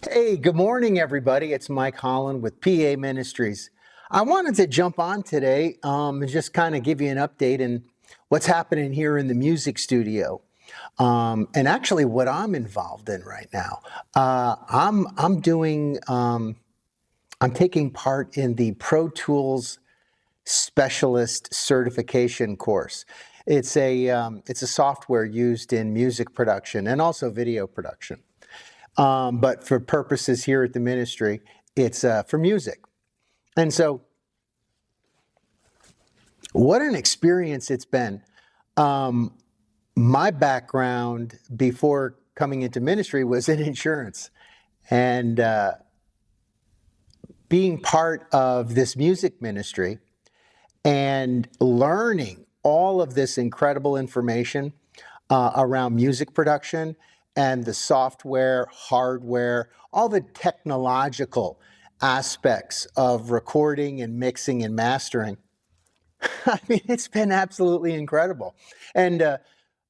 Hey, good morning, everybody. It's Mike Holland with PA Ministries. I wanted to jump on today and just kind of give you an update on what's happening here in the music studio, and actually what I'm involved in right now. I'm taking part in the Pro Tools Specialist Certification course. It's a software used in music production and also video production. But for purposes here at the ministry, it's for music. And so, what an experience it's been. My background before coming into ministry was in insurance. And being part of this music ministry and learning all of this incredible information around music production and the software, hardware, all the technological aspects of recording and mixing and mastering. I mean, it's been absolutely incredible. And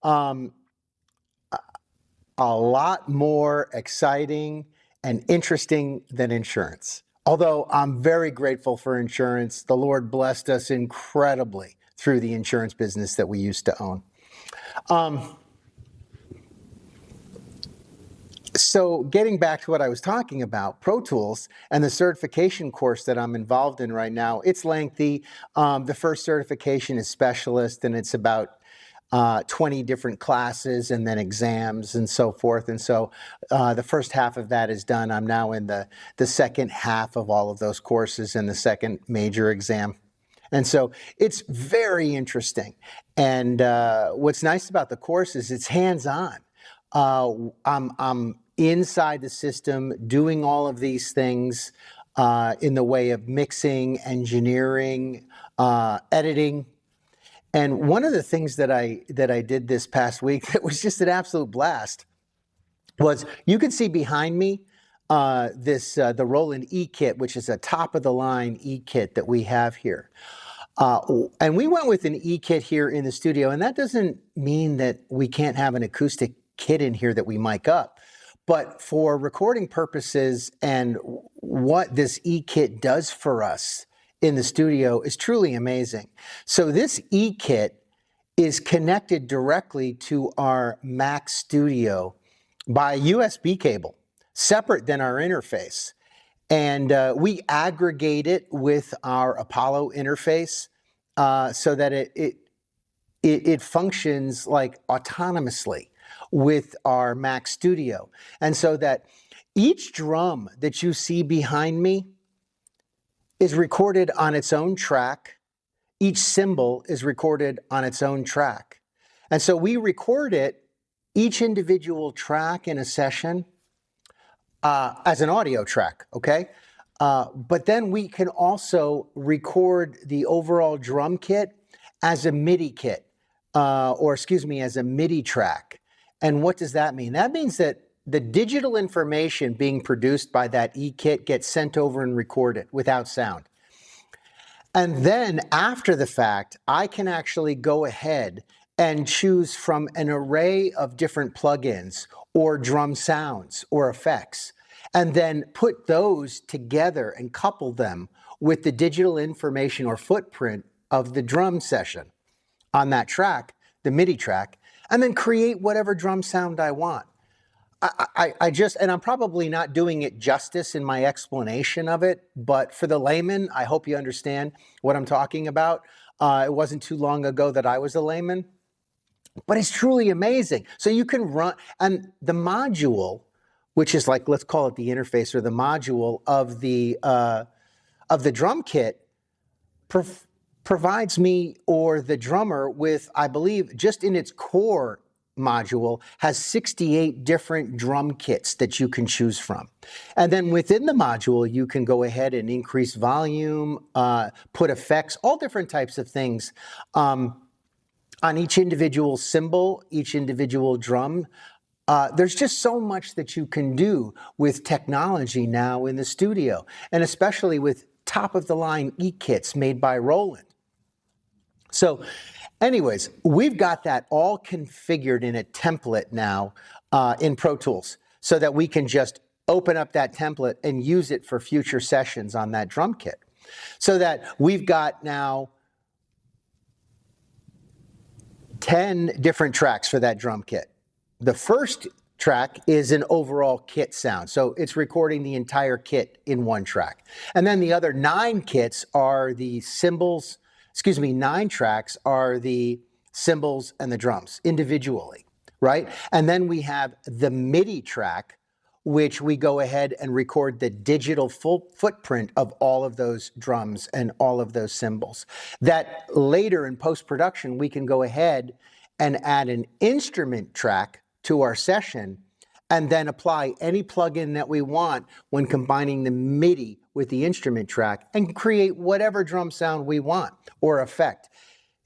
um, a lot more exciting and interesting than insurance. Although I'm very grateful for insurance, the Lord blessed us incredibly through the insurance business that we used to own. So getting back to what I was talking about, Pro Tools and the certification course that I'm involved in right now, it's lengthy. The first certification is specialist, and it's about 20 different classes and then exams and so forth. And so the first half of that is done. I'm now in the second half of all of those courses and the second major exam. And so it's very interesting. And what's nice about the course is it's hands-on. I'm inside the system doing all of these things in the way of mixing, engineering, editing. And one of the things that I did this past week that was just an absolute blast was you can see behind me the Roland E-Kit, which is a top of the line E-Kit that we have here. And we went with an E-Kit here in the studio, and that doesn't mean that we can't have an acoustic kit in here that we mic up. But for recording purposes and what this E-Kit does for us in the studio is truly amazing. So this E-Kit is connected directly to our Mac Studio by USB cable, separate than our interface. And we aggregate it with our Apollo interface so that it functions like autonomously with our Mac Studio. And so that each drum that you see behind me is recorded on its own track. Each cymbal is recorded on its own track. And so we record it, each individual track in a session, as an audio track, okay? But then we can also record the overall drum kit as a MIDI kit, as a MIDI track. And what does that mean? That means that the digital information being produced by that E-Kit gets sent over and recorded without sound. And then after the fact, I can actually go ahead and choose from an array of different plugins or drum sounds or effects, and then put those together and couple them with the digital information or footprint of the drum session on that track, the MIDI track, and then create whatever drum sound I want. And I'm probably not doing it justice in my explanation of it, but for the layman, I hope you understand what I'm talking about. It wasn't too long ago that I was a layman, but it's truly amazing. So you can run, and the module, which is like, let's call it the interface or the module of the drum kit, provides me or the drummer with, I believe, just in its core module, has 68 different drum kits that you can choose from. And then within the module, you can go ahead and increase volume, put effects, all different types of things on each individual cymbal, each individual drum. There's just so much that you can do with technology now in the studio, and especially with top-of-the-line E-Kits made by Roland. So anyways, we've got that all configured in a template now in Pro Tools so that we can just open up that template and use it for future sessions on that drum kit. So that we've got now 10 different tracks for that drum kit. The first track is an overall kit sound. So it's recording the entire kit in one track. And then the other 9 kits are the cymbals, 9 tracks are the cymbals and the drums individually, right? And then we have the MIDI track, which we go ahead and record the digital full footprint of all of those drums and all of those cymbals. That later in post-production, we can go ahead and add an instrument track to our session and then apply any plugin that we want when combining the MIDI with the instrument track and create whatever drum sound we want or effect.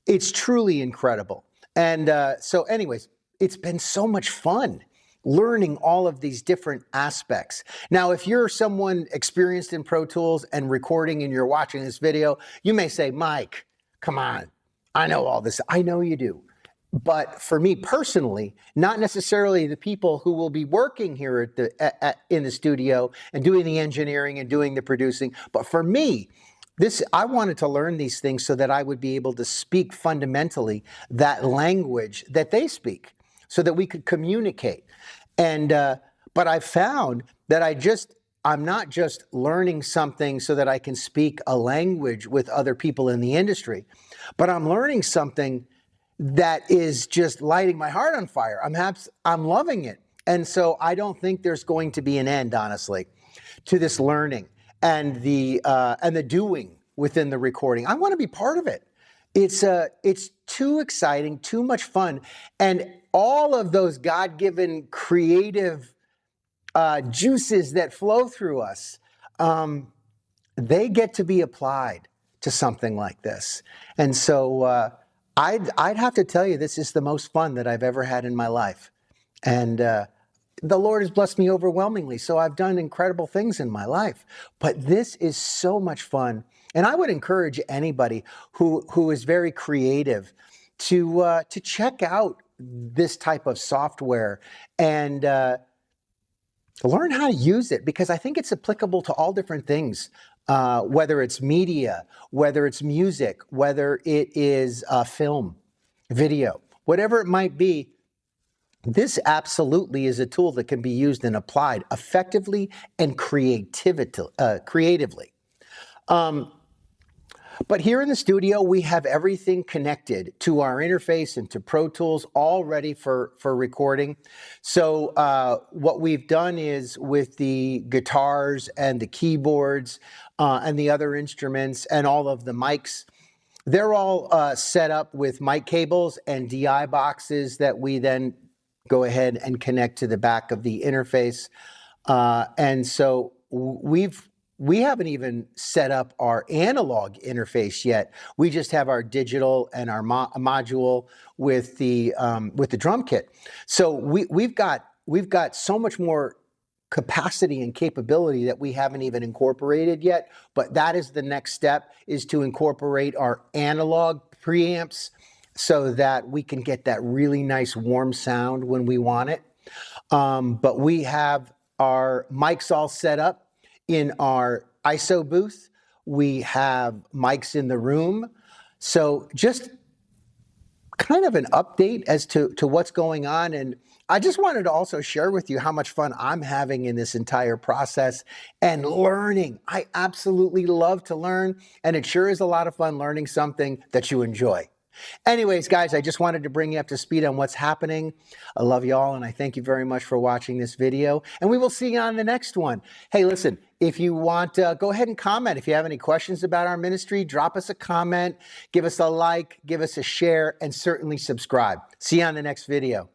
It's truly incredible. And so anyways, it's been so much fun learning all of these different aspects. Now, if you're someone experienced in Pro Tools and recording and you're watching this video, you may say, Mike, come on, I know all this. I know you do. But for me personally, not necessarily the people who will be working here in the studio and doing the engineering and doing the producing, but for me, I wanted to learn these things so that I would be able to speak fundamentally that language that they speak, so that we could communicate. And but I found that I'm not just learning something so that I can speak a language with other people in the industry, but I'm learning something that is just lighting my heart on fire. I'm loving it. And so I don't think there's going to be an end, honestly, to this learning and the doing within the recording. I want to be part of it. It's too exciting, too much fun. And all of those God-given creative juices that flow through us, they get to be applied to something like this. And so I'd have to tell you, this is the most fun that I've ever had in my life. And the Lord has blessed me overwhelmingly. So I've done incredible things in my life. But this is so much fun. And I would encourage anybody who is very creative to check out this type of software and learn how to use it, because I think it's applicable to all different things, whether it's media, whether it's music, whether it is film, video, whatever it might be. This absolutely is a tool that can be used and applied effectively and creatively. But here in the studio, we have everything connected to our interface and to Pro Tools, all ready for recording. So what we've done is, with the guitars and the keyboards and the other instruments and all of the mics, they're all set up with mic cables and DI boxes that we then go ahead and connect to the back of the interface. And so we haven't even set up our analog interface yet. We just have our digital and our module with the drum kit. So we've got so much more capacity and capability that we haven't even incorporated yet. But that is the next step, is to incorporate our analog preamps so that we can get that really nice warm sound when we want it. But we have our mics all set up in our ISO booth. We have mics in the room. So just kind of an update as to what's going on. And I just wanted to also share with you how much fun I'm having in this entire process and learning. I absolutely love to learn, and it sure is a lot of fun learning something that you enjoy. Anyways, guys, I just wanted to bring you up to speed on what's happening. I love you all, and I thank you very much for watching this video, and we will see you on the next one. Hey, listen, if you want, go ahead and comment. If you have any questions about our ministry, drop us a comment, give us a like, give us a share, and certainly subscribe. See you on the next video.